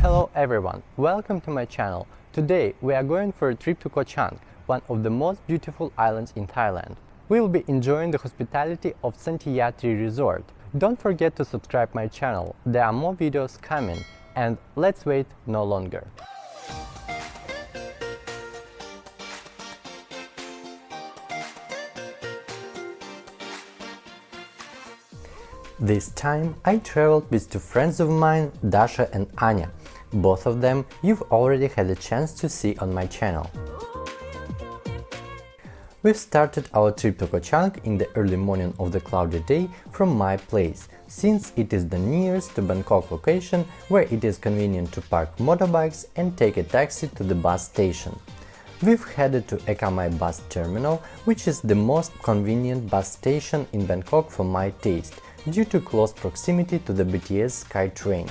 Hello everyone, welcome to my channel. Today we are going for a trip to Koh Chang, one of the most beautiful islands in Thailand. We will be enjoying the hospitality of Santhiya Tree Resort. Don't forget to subscribe my channel, there are more videos coming, and let's wait no longer. This time I traveled with two friends of mine, Dasha and Anya. Both of them you've already had a chance to see on my channel. We've started our trip to Koh Chang in the early morning of the cloudy day from my place, since it is the nearest to Bangkok location where it is convenient to park motorbikes and take a taxi to the bus station. We've headed to Ekamai bus terminal, which is the most convenient bus station in Bangkok for my taste, due to close proximity to the BTS SkyTrain.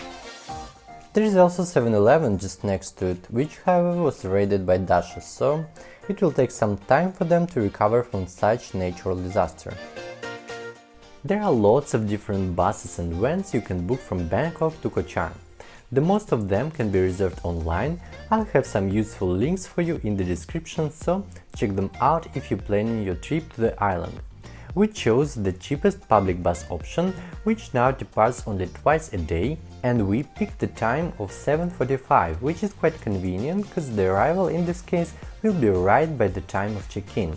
There is also 7-Eleven just next to it, which however was raided by Dasha, so it will take some time for them to recover from such natural disaster. There are lots of different buses and vans you can book from Bangkok to Koh Chang. The most of them can be reserved online. I'll have some useful links for you in the description, so check them out if you're planning your trip to the island. We chose the cheapest public bus option, which now departs only twice a day, and we picked the time of 7:45, which is quite convenient because the arrival in this case will be right by the time of check-in.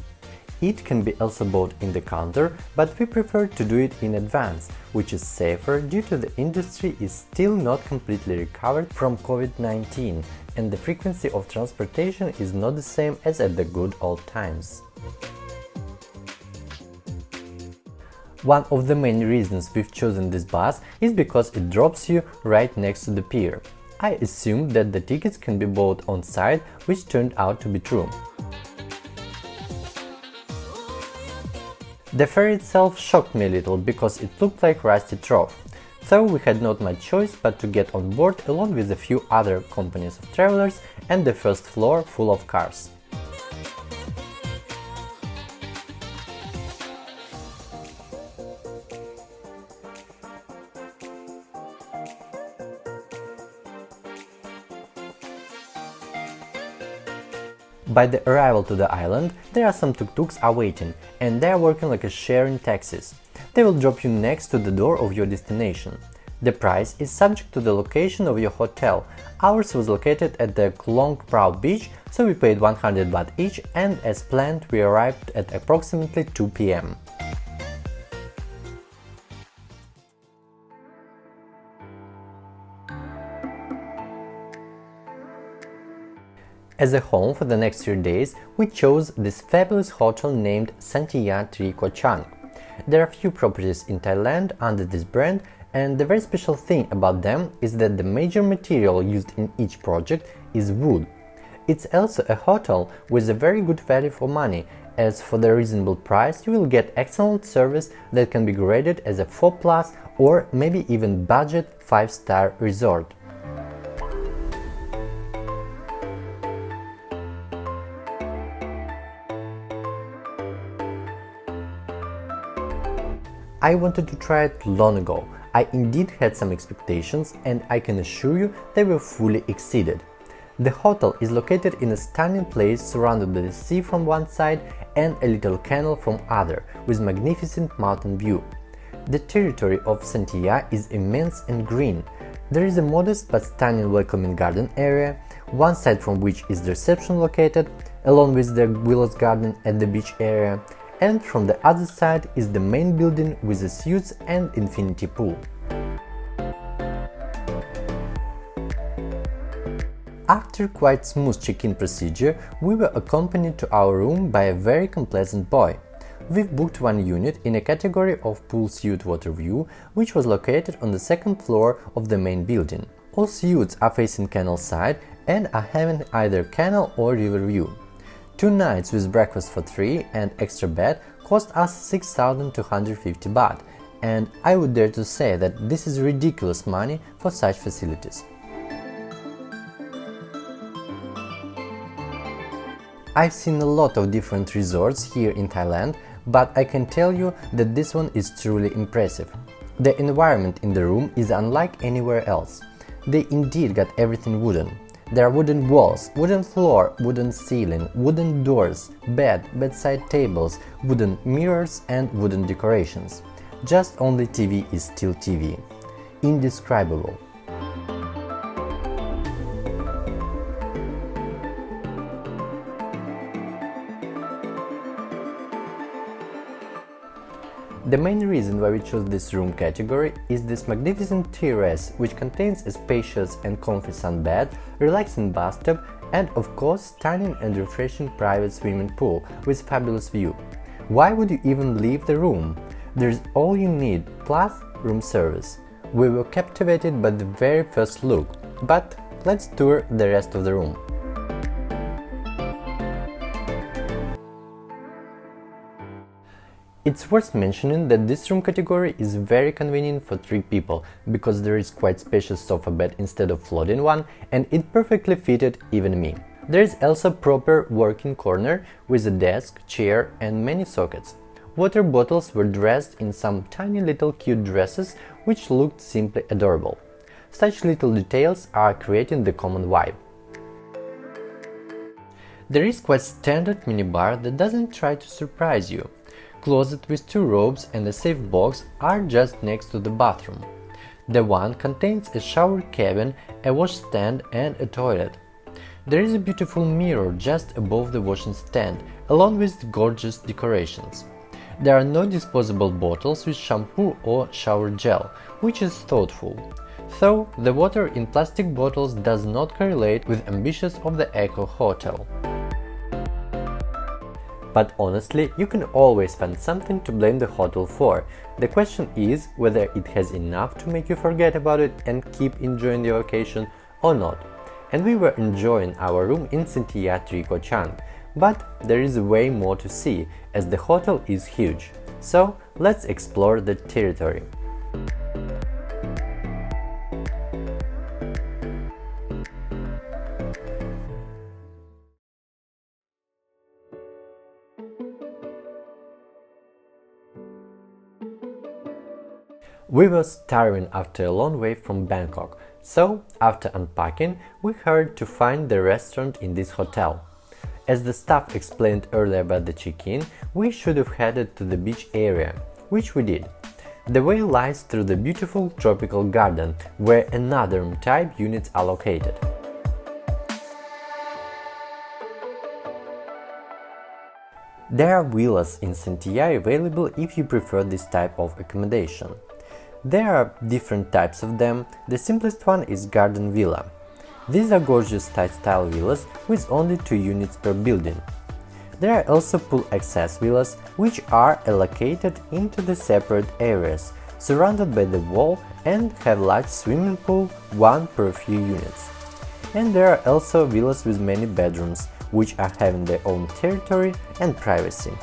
It can be also bought in the counter, but we prefer to do it in advance, which is safer due to the industry is still not completely recovered from COVID-19 and the frequency of transportation is not the same as at the good old times. One of the main reasons we've chosen this bus is because it drops you right next to the pier. I assumed that the tickets can be bought on site, which turned out to be true. The ferry itself shocked me a little because it looked like rusty trough, so we had not much choice but to get on board along with a few other companies of travelers and the first floor full of cars. By the arrival to the island, there are some tuk-tuks awaiting, and they are working like a sharing taxis. They will drop you next to the door of your destination. The price is subject to the location of your hotel. Ours was located at the Klong Prao beach, so we paid 100 baht each, and as planned we arrived at approximately 2 p.m. As a home for the next 3 days, we chose this fabulous hotel named Santhiya Tree Koh Chang. There are few properties in Thailand under this brand, and the very special thing about them is that the major material used in each project is wood. It's also a hotel with a very good value for money, as for the reasonable price you will get excellent service that can be graded as a 4+ or maybe even budget 5-star resort. I wanted to try it long ago. I indeed had some expectations, and I can assure you they were fully exceeded. The hotel is located in a stunning place surrounded by the sea from one side and a little canal from other, with magnificent mountain view. The territory of Santhiya is immense and green. There is a modest but stunning welcoming garden area, one side from which is the reception located, along with the Willows Garden at the beach area, and from the other side is the main building with the suites and infinity pool. After quite smooth check-in procedure, we were accompanied to our room by a very complacent boy. We've booked one unit in a category of pool suite water view, which was located on the second floor of the main building. All suites are facing canal side and are having either canal or river view. 2 nights with breakfast for 3 and extra bed cost us 6,250 baht, and I would dare to say that this is ridiculous money for such facilities. I've seen a lot of different resorts here in Thailand, but I can tell you that this one is truly impressive. The environment in the room is unlike anywhere else. They indeed got everything wooden. There are wooden walls, wooden floor, wooden ceiling, wooden doors, bed, bedside tables, wooden mirrors and wooden decorations. Just only TV is still TV. Indescribable. The main reason why we chose this room category is this magnificent terrace, which contains a spacious and comfy sunbed, relaxing bathtub and of course stunning and refreshing private swimming pool with fabulous view. Why would you even leave the room? There's all you need, plus room service. We were captivated by the very first look, but let's tour the rest of the room. It's worth mentioning that this room category is very convenient for 3 people, because there is quite spacious sofa bed instead of floating one, and it perfectly fitted even me. There is also proper working corner with a desk, chair and many sockets. Water bottles were dressed in some tiny little cute dresses which looked simply adorable. Such little details are creating the common vibe. There is quite standard minibar that doesn't try to surprise you. Closet with 2 robes and a safe box are just next to the bathroom. The one contains a shower cabin, a washstand and a toilet. There is a beautiful mirror just above the washing stand, along with gorgeous decorations. There are no disposable bottles with shampoo or shower gel, which is thoughtful. Though the water in plastic bottles does not correlate with ambitions of the Eco Hotel. But honestly, you can always find something to blame the hotel for. The question is whether it has enough to make you forget about it and keep enjoying your vacation or not. And we were enjoying our room in Santhiya Tree Koh Chang. But there is way more to see, as the hotel is huge. So let's explore the territory. We were starving after a long way from Bangkok, so after unpacking, we hurried to find the restaurant in this hotel. As the staff explained earlier about the check-in, we should have headed to the beach area, which we did. The way lies through the beautiful tropical garden, where another room-type units are located. There are villas in Santhiya available if you prefer this type of accommodation. There are different types of them. The simplest one is garden villa. These are gorgeous Thai-style villas with only 2 units per building. There are also pool access villas, which are allocated into the separate areas, surrounded by the wall and have large swimming pool, 1 per few units. And there are also villas with many bedrooms, which are having their own territory and privacy.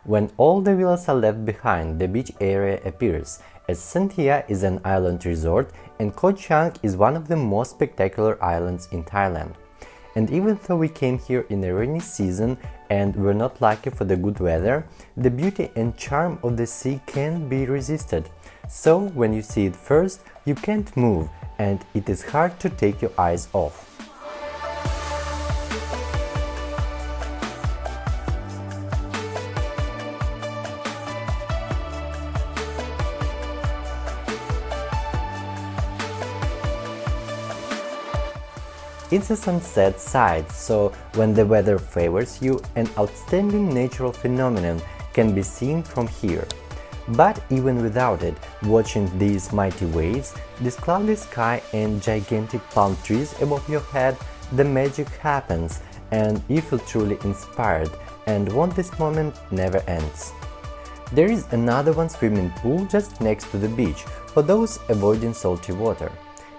When all the villas are left behind, the beach area appears, as Santhiya is an island resort and Koh Chang is one of the most spectacular islands in Thailand. And even though we came here in a rainy season and were not lucky for the good weather, the beauty and charm of the sea can't be resisted. So when you see it first, you can't move and it is hard to take your eyes off. It's a sunset site, so when the weather favors you, an outstanding natural phenomenon can be seen from here. But even without it, watching these mighty waves, this cloudy sky and gigantic palm trees above your head, the magic happens and you feel truly inspired and want this moment never ends. There is another one swimming pool just next to the beach for those avoiding salty water.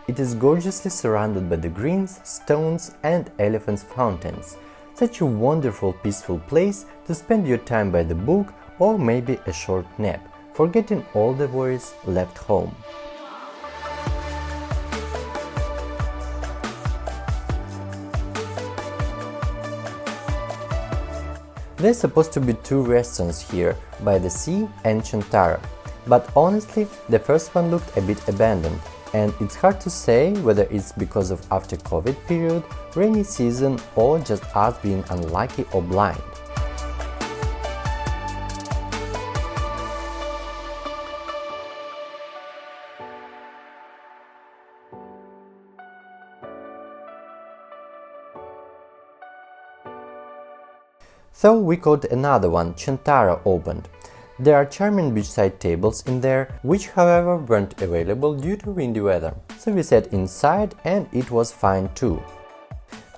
It is gorgeously surrounded by the greens, stones and elephants' fountains. Such a wonderful, peaceful place to spend your time by the book or maybe a short nap, forgetting all the worries left home. There's supposed to be two restaurants here, by the sea and Chantara. But honestly, the first one looked a bit abandoned, and it's hard to say whether it's because of after COVID period, rainy season, or just us being unlucky or blind. So we got another one, Chantara, opened. There are charming beachside tables in there, which however weren't available due to windy weather. So we sat inside and it was fine too.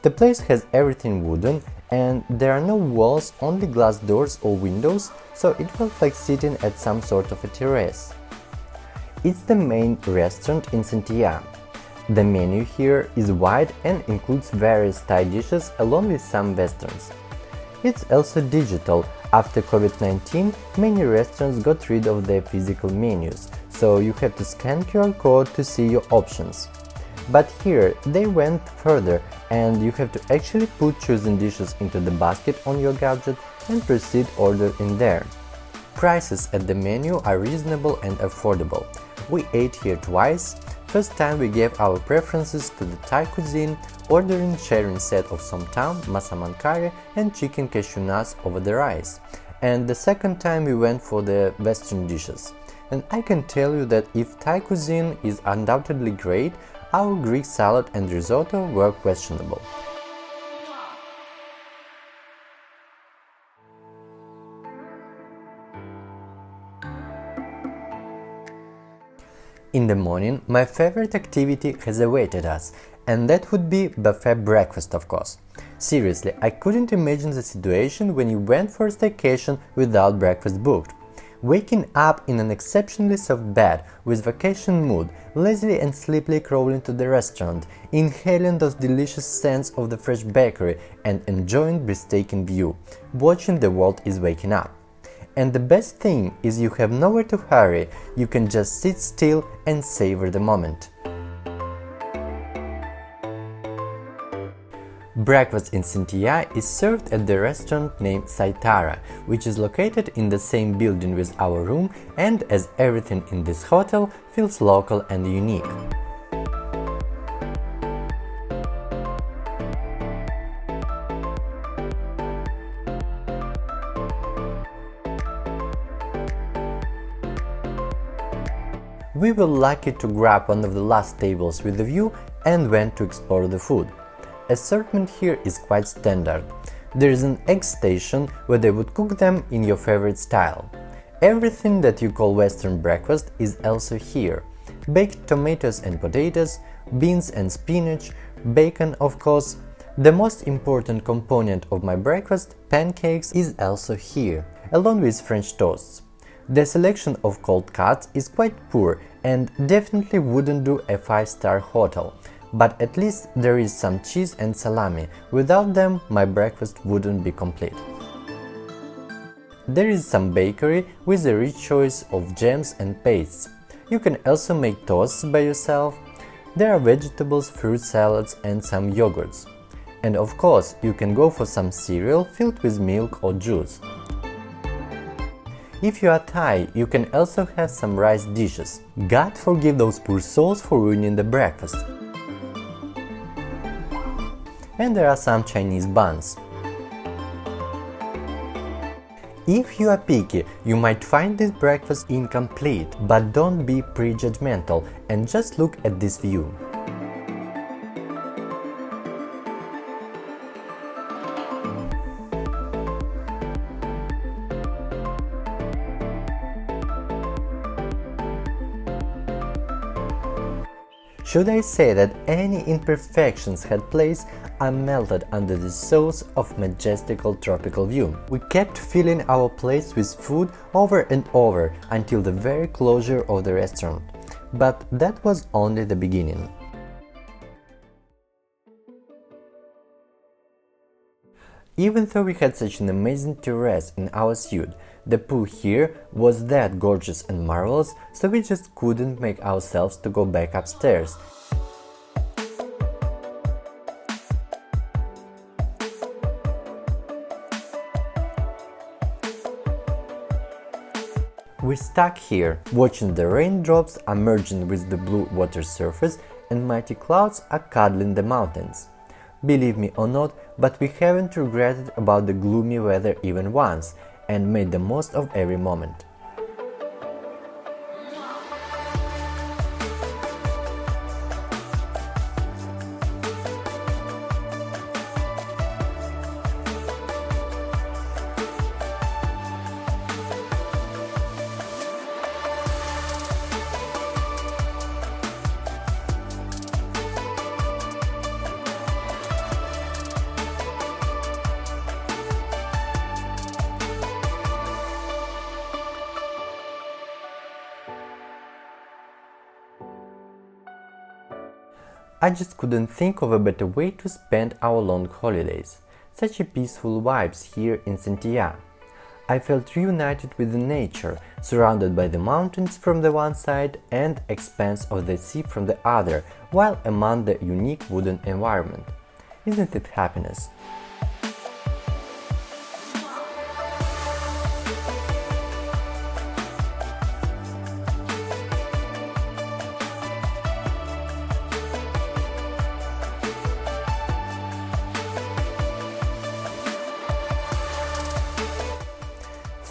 The place has everything wooden and there are no walls, only glass doors or windows, so it felt like sitting at some sort of a terrace. It's the main restaurant in Santhiya. The menu here is wide and includes various Thai dishes along with some westerns. It's also digital. After COVID-19, many restaurants got rid of their physical menus, so you have to scan QR code to see your options. But here they went further and you have to actually put chosen dishes into the basket on your gadget and proceed order in there. Prices at the menu are reasonable and affordable. We ate here twice. First time we gave our preferences to the Thai cuisine, ordering sharing set of somtam, masaman curry and chicken cashew nuts over the rice. And the second time we went for the western dishes. And I can tell you that if Thai cuisine is undoubtedly great, our Greek salad and risotto were questionable. In the morning, my favorite activity has awaited us, and that would be buffet breakfast, of course. Seriously, I couldn't imagine the situation when you went for a staycation without breakfast booked. Waking up in an exceptionally soft bed, with vacation mood, lazily and sleepily crawling to the restaurant, inhaling those delicious scents of the fresh bakery and enjoying breathtaking view, watching the world is waking up. And the best thing is you have nowhere to hurry, you can just sit still and savor the moment. Breakfast in Santhiya is served at the restaurant named Saitara, which is located in the same building with our room, and as everything in this hotel feels local and unique. We were lucky to grab one of the last tables with a view and went to explore the food. Assortment here is quite standard. There is an egg station where they would cook them in your favorite style. Everything that you call Western breakfast is also here. Baked tomatoes and potatoes, beans and spinach, bacon of course. The most important component of my breakfast, pancakes, is also here, along with French toasts. The selection of cold cuts is quite poor and definitely wouldn't do a 5-star hotel, but at least there is some cheese and salami. Without them, my breakfast wouldn't be complete. There is some bakery with a rich choice of jams and pastes. You can also make toasts by yourself. There are vegetables, fruit salads and some yogurts. And of course, you can go for some cereal filled with milk or juice. If you are Thai, you can also have some rice dishes. God forgive those poor souls for ruining the breakfast. And there are some Chinese buns. If you are picky, you might find this breakfast incomplete, but don't be prejudgmental and just look at this view. Should I say that any imperfections had place are melted under the source of majestical tropical view. We kept filling our plates with food over and over until the very closure of the restaurant. But that was only the beginning. Even though we had such an amazing terrace in our suite, the pool here was that gorgeous and marvelous, so we just couldn't make ourselves to go back upstairs. We're stuck here, watching the raindrops are merging with the blue water surface and mighty clouds are cuddling the mountains. Believe me or not, but we haven't regretted about the gloomy weather even once and made the most of every moment. I just couldn't think of a better way to spend our long holidays. Such a peaceful vibes here in Santhiya. I felt reunited with the nature, surrounded by the mountains from the one side and expanse of the sea from the other, while among the unique wooden environment. Isn't it happiness?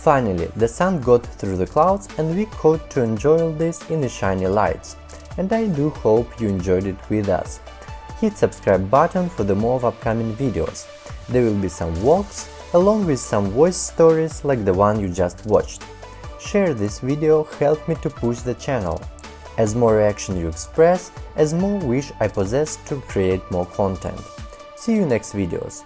Finally, the sun got through the clouds and we got to enjoy all this in the shiny lights. And I do hope you enjoyed it with us. Hit subscribe button for the more of upcoming videos. There will be some vlogs, along with some voice stories like the one you just watched. Share this video help me to push the channel. As more reaction you express, as more wish I possess to create more content. See you next videos.